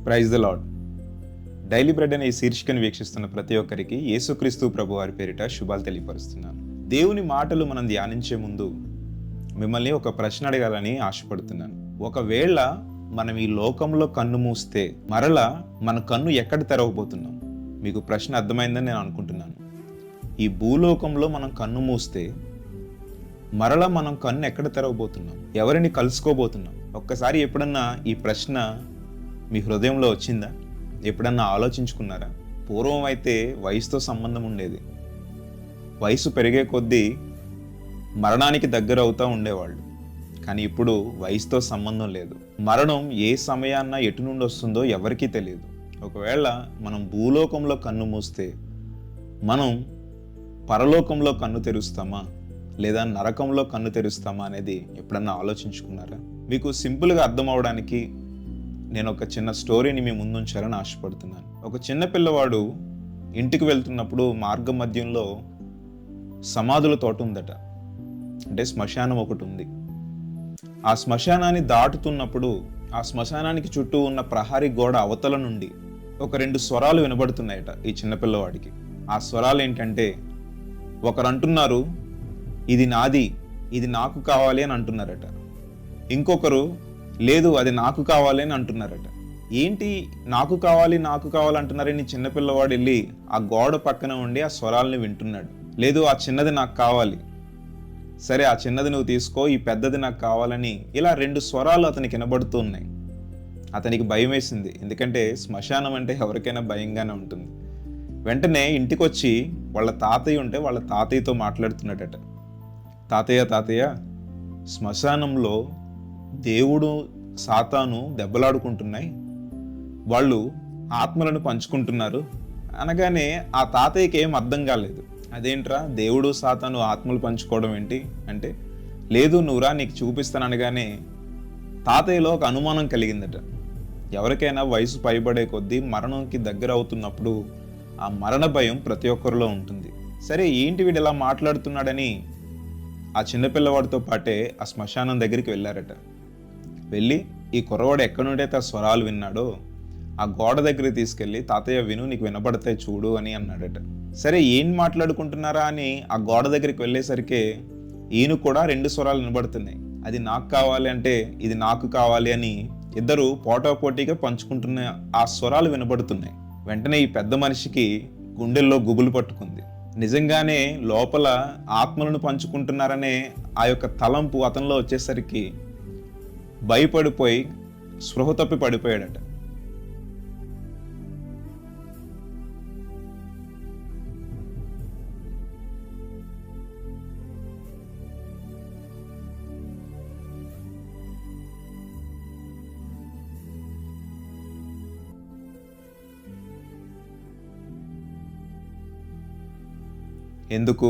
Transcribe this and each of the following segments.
Praise the Lord. Daily bread అనే ఈ శీర్షికను వీక్షిస్తున్న ప్రతి ఒక్కరికి యేసుక్రీస్తు ప్రభు వారి పేరిట శుభాలు తెలియపరుస్తున్నాను. దేవుని మాటలు మనం ధ్యానించే ముందు మిమ్మల్ని ఒక ప్రశ్న అడగాలని ఆశపడుతున్నాను. ఒకవేళ మనం ఈ లోకంలో కన్ను మూస్తే మరలా మన కన్ను ఎక్కడ తెరవబోతున్నాం? మీకు ప్రశ్న అర్థమైందని నేను అనుకుంటున్నాను. ఈ భూలోకంలో మనం కన్ను మూస్తే మరలా మనం కన్ను ఎక్కడ తెరవబోతున్నాం? ఎవరిని కలుసుకోబోతున్నాం? ఒక్కసారి ఎప్పుడన్నా ఈ ప్రశ్న మీ హృదయంలో వచ్చిందా? ఎప్పుడన్నా ఆలోచించుకున్నారా? పూర్వం అయితే వయసుతో సంబంధం ఉండేది. వయసు పెరిగే కొద్దీ మరణానికి దగ్గర అవుతూ ఉండేవాళ్ళు. కానీ ఇప్పుడు వయసుతో సంబంధం లేదు. మరణం ఏ సమయాన్న ఎటు నుండి వస్తుందో ఎవరికీ తెలియదు. ఒకవేళ మనం భూలోకంలో కన్ను మూస్తే మనం పరలోకంలో కన్ను తెరుస్తామా లేదా నరకంలో కన్ను తెరుస్తామా అనేది ఎప్పుడన్నా ఆలోచించుకున్నారా? మీకు సింపుల్గా అర్థం అవడానికి నేను ఒక చిన్న స్టోరీని మీ ముందు ఉంచాలని ఆశపడుతున్నాను. ఒక చిన్న పిల్లవాడు ఇంటికి వెళ్తున్నప్పుడు మార్గ మధ్యంలో సమాధుల తోట ఉందట. అంటే శ్మశానం ఒకటి ఉంది. ఆ శ్మశానాన్ని దాటుతున్నప్పుడు ఆ శ్మశానానికి చుట్టూ ఉన్న ప్రహారీ గోడ అవతల నుండి ఒక 2 స్వరాలు వినబడుతున్నాయట ఈ చిన్నపిల్లవాడికి. ఆ స్వరాలు ఏంటంటే, ఒకరు అంటున్నారు ఇది నాది, ఇది నాకు కావాలి అని అంటున్నారట. ఇంకొకరు లేదు అది నాకు కావాలి అని అంటున్నారట. ఏంటి నాకు కావాలి నాకు కావాలి అంటున్నారని చిన్నపిల్లవాడు వెళ్ళి ఆ గోడ పక్కన ఉండి ఆ స్వరాలని వింటున్నాడు. లేదు ఆ చిన్నది నాకు కావాలి, సరే ఆ చిన్నది నువ్వు తీసుకో, ఈ పెద్దది నాకు కావాలని ఇలా 2 స్వరాలు అతనికి వినబడుతూ ఉన్నాయి. అతనికి భయం వేసింది. ఎందుకంటే శ్మశానం అంటే ఎవరికైనా భయంగానే ఉంటుంది. వెంటనే ఇంటికి వచ్చి వాళ్ళ తాతయ్య ఉంటే వాళ్ళ తాతయ్యతో మాట్లాడుతున్నాడట. తాతయ్య శ్మశానంలో దేవుడు సాతాను దెబ్బలాడుకుంటున్నాయి, వాళ్ళు ఆత్మలను పంచుకుంటున్నారు అనగానే ఆ తాతయ్యకి ఏం అర్థం కాలేదు. అదేంట్రా దేవుడు సాతాను ఆత్మలు పంచుకోవడం ఏంటి అంటే, లేదు నువ్వురా నీకు చూపిస్తాను అనగానే తాతయ్యలో ఒక అనుమానం కలిగిందట. ఎవరికైనా వయసు పైబడే కొద్దీ మరణంకి దగ్గర అవుతున్నప్పుడు ఆ మరణ భయం ప్రతి ఒక్కరిలో ఉంటుంది. సరే ఏంటి వీడు ఇలా మాట్లాడుతున్నాడని ఆ చిన్నపిల్లవాడితో పాటే ఆ శ్మశానం దగ్గరికి వెళ్ళారట. వెళ్ళి ఈ కుర్రవాడు ఎక్కడి నుండైతే ఆ స్వరాలు విన్నాడో ఆ గోడ దగ్గరికి తీసుకెళ్ళి, తాతయ్య విను, నీకు వినపడతాయి చూడు అని అన్నాడట. సరే ఏం మాట్లాడుకుంటున్నారా అని ఆ గోడ దగ్గరికి వెళ్ళేసరికి ఈయన కూడా 2 స్వరాలు వినబడుతున్నాయి. అది నాకు కావాలి అంటే ఇది నాకు కావాలి అని ఇద్దరు పోటాపోటీగా పంచుకుంటున్న ఆ స్వరాలు వినబడుతున్నాయి. వెంటనే ఈ పెద్ద మనిషికి గుండెల్లో గుబులు పట్టుకుంది. నిజంగానే లోపల ఆత్మలను పంచుకుంటున్నారనే ఆ యొక్క తలంపు అతనిలో వచ్చేసరికి భయపడిపోయి స్పృహ తప్పి పడిపోయాడట. ఎందుకు?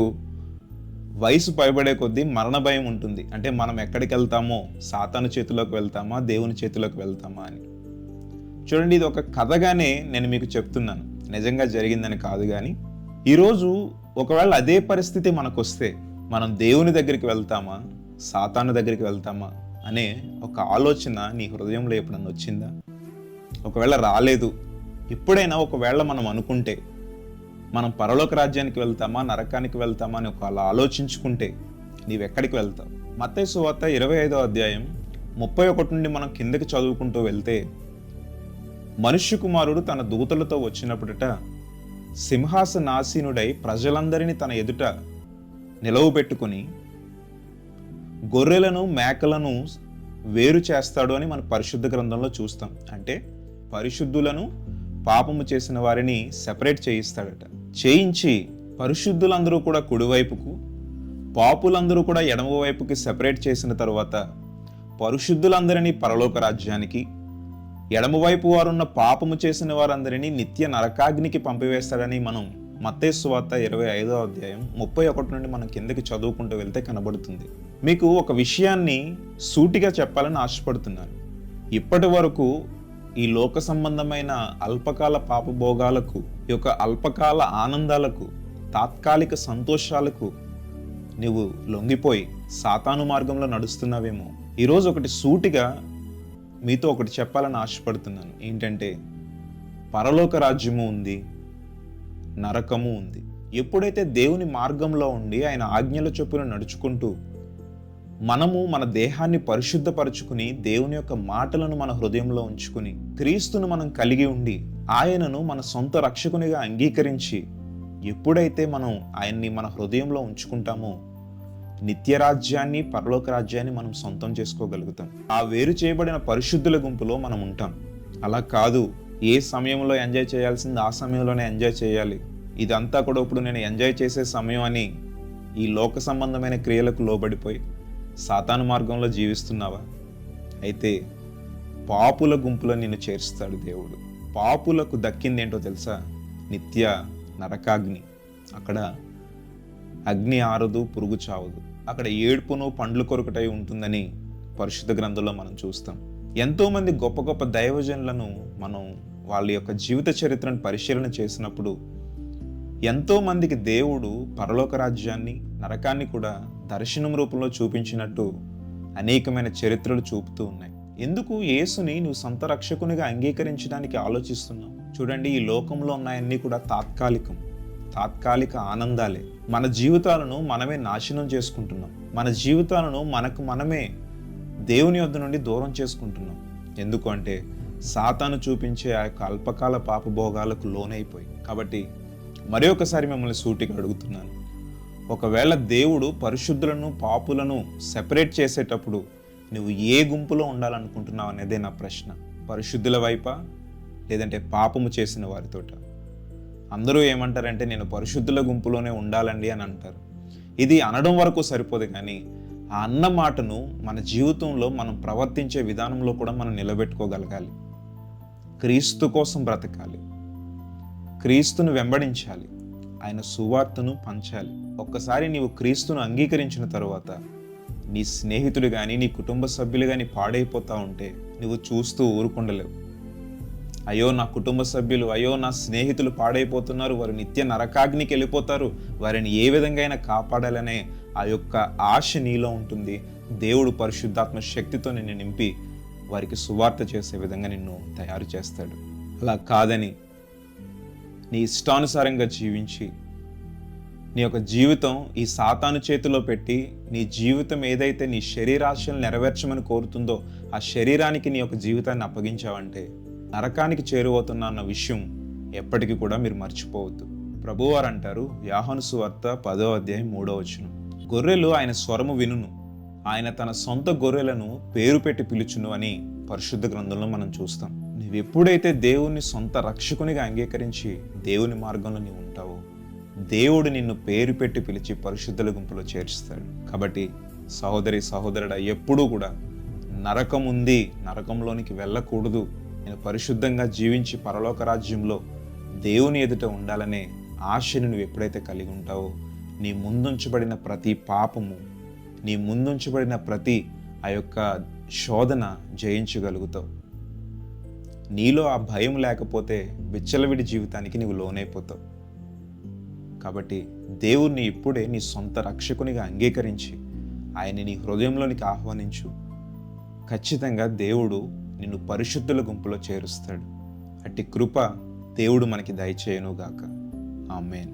వయసు పైబడే కొద్దీ మరణ భయం ఉంటుంది. అంటే మనం ఎక్కడికి వెళ్తామో, సాతాను చేతిలోకి వెళ్తామా దేవుని చేతిలోకి వెళ్తామా అని. చూడండి, ఇది ఒక కథగానే నేను మీకు చెప్తున్నాను, నిజంగా జరిగిందని కాదు. కానీ ఈరోజు ఒకవేళ అదే పరిస్థితి మనకు వస్తే మనం దేవుని దగ్గరికి వెళ్తామా సాతాను దగ్గరికి వెళ్తామా అనే ఒక ఆలోచన నీ హృదయంలో ఎప్పుడన్నా వచ్చిందా? ఒకవేళ రాలేదు, ఎప్పుడైనా ఒకవేళ మనం అనుకుంటే మనం పరలోక రాజ్యానికి వెళ్తామా నరకానికి వెళ్తామా అని ఒక ఆలోచించుకుంటే నీవెక్కడికి వెళ్తావు? మత్తయి సువార్త 25వ అధ్యాయం 31 నుండి మనం కిందకి చదువుకుంటూ వెళ్తే, మనుష్య కుమారుడు తన దూతలతో వచ్చినప్పుడట సింహాసనాసీనుడై ప్రజలందరినీ తన ఎదుట నిలవబెట్టుకుని గొర్రెలను మేకలను వేరు చేస్తాడు అని మన పరిశుద్ధ గ్రంథంలో చూస్తాం. అంటే పరిశుద్ధులను పాపము చేసిన వారిని సెపరేట్ చేయిస్తాడట. చేయించి పరిశుద్ధులందరూ కూడా కుడివైపుకు, పాపులందరూ కూడా ఎడమ వైపుకి సెపరేట్ చేసిన తరువాత పరిశుద్ధులందరినీ పరలోక రాజ్యానికి, ఎడమవైపు వారున్న పాపము చేసిన వారందరినీ నిత్య నరకాగ్నికి పంపివేస్తాడని మనం మత్తయి సువార్త 25వ అధ్యాయం 31 నుండి మనం కిందకి చదువుకుంటూ వెళ్తే కనబడుతుంది. మీకు ఒక విషయాన్ని సూటిగా చెప్పాలని ఆశపడుతున్నాను. ఇప్పటి వరకు ఈ లోక సంబంధమైన అల్పకాల పాపభోగాలకు, ఈ యొక్క అల్పకాల ఆనందాలకు, తాత్కాలిక సంతోషాలకు నువ్వు లొంగిపోయి సాతాను మార్గంలో నడుస్తున్నావేమో. ఈరోజు ఒకటి సూటిగా మీతో ఒకటి చెప్పాలని ఆశపడుతున్నాను. ఏంటంటే, పరలోక రాజ్యము ఉంది, నరకము ఉంది. ఎప్పుడైతే దేవుని మార్గంలో ఉండి ఆయన ఆజ్ఞల చొప్పున నడుచుకుంటూ మనము మన దేహాన్ని పరిశుద్ధపరచుకుని దేవుని యొక్క మాటలను మన హృదయంలో ఉంచుకుని క్రీస్తును మనం కలిగి ఉండి ఆయనను మన సొంత రక్షకునిగా అంగీకరించి ఎప్పుడైతే మనం ఆయన్ని మన హృదయంలో ఉంచుకుంటామో నిత్యరాజ్యాన్ని, పరలోక రాజ్యాన్ని మనం సొంతం చేసుకోగలుగుతాం. ఆ వేరు చేయబడిన పరిశుద్ధుల గుంపులో మనం ఉంటాం. అలా కాదు, ఏ సమయంలో ఎంజాయ్ చేయాల్సింది ఆ సమయంలోనే ఎంజాయ్ చేయాలి, ఇదంతా కూడా ఇప్పుడు నేను ఎంజాయ్ చేసే సమయం అని ఈ లోక సంబంధమైన క్రియలకు లోబడిపోయి సాతాను మార్గంలో జీవిస్తున్నావా? అయితే పాపుల గుంపులో నిన్ను చేర్చుతాడు దేవుడు. పాపులకు దక్కిందేంటో తెలుసా? నిత్య నరకాగ్ని. అక్కడ అగ్ని ఆరదు, పురుగు చావదు. అక్కడ ఏడ్పును పండ్లు కొరకటై ఉంటుందని పరిశుద్ధ గ్రంథంలో మనం చూస్తాం. ఎంతోమంది గొప్ప గొప్ప దైవజనులను మనం వాళ్ళ యొక్క జీవిత చరిత్రను పరిశీలన చేసినప్పుడు ఎంతోమందికి దేవుడు పరలోక రాజ్యాన్ని, నరకాన్ని కూడా దర్శనం రూపంలో చూపించినట్టు అనేకమైన చరిత్రలు చూపుతూ ఉన్నాయి. ఎందుకు యేసుని నువ్వు సొంత రక్షకునిగా అంగీకరించడానికి ఆలోచిస్తున్నావు? చూడండి, ఈ లోకంలో ఉన్నాయన్నీ కూడా తాత్కాలిక ఆనందాలే. మన జీవితాలను మనమే నాశనం చేసుకుంటున్నాం. మన జీవితాలను మనమే దేవుని యొద్ద నుండి దూరం చేసుకుంటున్నాం. ఎందుకు అంటే సాతాను చూపించే ఆ యొక్క అల్పకాల పాపభోగాలకు లోనైపోయి. కాబట్టి మరి ఒకసారి మిమ్మల్ని సూటిగా అడుగుతున్నాను, ఒకవేళ దేవుడు పరిశుద్ధులను పాపులను సెపరేట్ చేసేటప్పుడు నువ్వు ఏ గుంపులో ఉండాలనుకుంటున్నావు అనేదే నా ప్రశ్న. పరిశుద్ధుల వైపా లేదంటే పాపము చేసిన వారితోట? అందరూ ఏమంటారంటే నేను పరిశుద్ధుల గుంపులోనే ఉండాలండి అని అంటారు. ఇది అనడం వరకు సరిపోదు, కానీ ఆ అన్న మాటను మన జీవితంలో మనం ప్రవర్తించే విధానంలో కూడా మనం నిలబెట్టుకోగలగాలి. క్రీస్తు కోసం బ్రతకాలి, క్రీస్తును వెంబడించాలి, ఆయన సువార్తను పంచాలి. ఒక్కసారి నీవు క్రీస్తును అంగీకరించిన తరువాత నీ స్నేహితుడు కానీ నీ కుటుంబ సభ్యులు కానీ పాడైపోతా ఉంటే నువ్వు చూస్తూ ఊరుకుండలేవు. అయ్యో నా కుటుంబ సభ్యులు, అయ్యో నా స్నేహితులు పాడైపోతున్నారు, వారు నిత్య నరకాగ్నికి వెళ్ళిపోతారు, వారిని ఏ విధంగా అయినా కాపాడాలనే ఆ యొక్క ఆశ నీలో ఉంటుంది. దేవుడు పరిశుద్ధాత్మ శక్తితో నిన్ను నింపి వారికి సువార్త చేసే విధంగా నిన్ను తయారు చేస్తాడు. అలా కాదని నీ ఇష్టానుసారంగా జీవించి నీ యొక్క జీవితం ఈ సాతాను చేతిలో పెట్టి నీ జీవితం ఏదైతే నీ శరీరాశలను నెరవేర్చమని కోరుతుందో ఆ శరీరానికి నీ యొక్క జీవితాన్ని అప్పగించావంటే నరకానికి చేరువవుతున్నా అన్న విషయం ఎప్పటికీ కూడా మీరు మర్చిపోవద్దు. ప్రభువారు అంటారు, యోహాను సువార్త 10వ అధ్యాయం 3వ వచనం, గొర్రెలు ఆయన స్వరము వినును, ఆయన తన సొంత గొర్రెలను పేరు పెట్టి పిలుచును అని పరిశుద్ధ గ్రంథంలో మనం చూస్తాం. నువ్వు ఎప్పుడైతే దేవుని సొంత రక్షకునిగా అంగీకరించి దేవుని మార్గంలో నీవు ఉంటావో దేవుడు నిన్ను పేరు పెట్టి పిలిచి పరిశుద్ధుల గుంపులో చేర్చుతాడు. కాబట్టి సహోదరి సహోదరుడా, ఎప్పుడూ కూడా నరకం ఉంది, నరకంలోనికి వెళ్ళకూడదు, నేను పరిశుద్ధంగా జీవించి పరలోక రాజ్యంలో దేవుని ఎదుట ఉండాలనే ఆశను నువ్వు ఎప్పుడైతే కలిగి ఉంటావో నీ ముందుంచబడిన ప్రతి పాపము, నీ ముందుంచబడిన ప్రతి ఆ యొక్క శోధన జయించగలుగుతావు. నీలో ఆ భయం లేకపోతే విచ్చలవిడి జీవితానికి నీవు లోనైపోతావు. కాబట్టి దేవుణ్ణి ఇప్పుడే నీ సొంత రక్షకునిగా అంగీకరించి ఆయన నీ హృదయంలోనికి ఆహ్వానించు. ఖచ్చితంగా దేవుడు నిన్ను పరిశుద్ధుల గుంపులో చేరుస్తాడు. అట్టి కృప దేవుడు మనకి దయచేయనుగాక. ఆమేన్.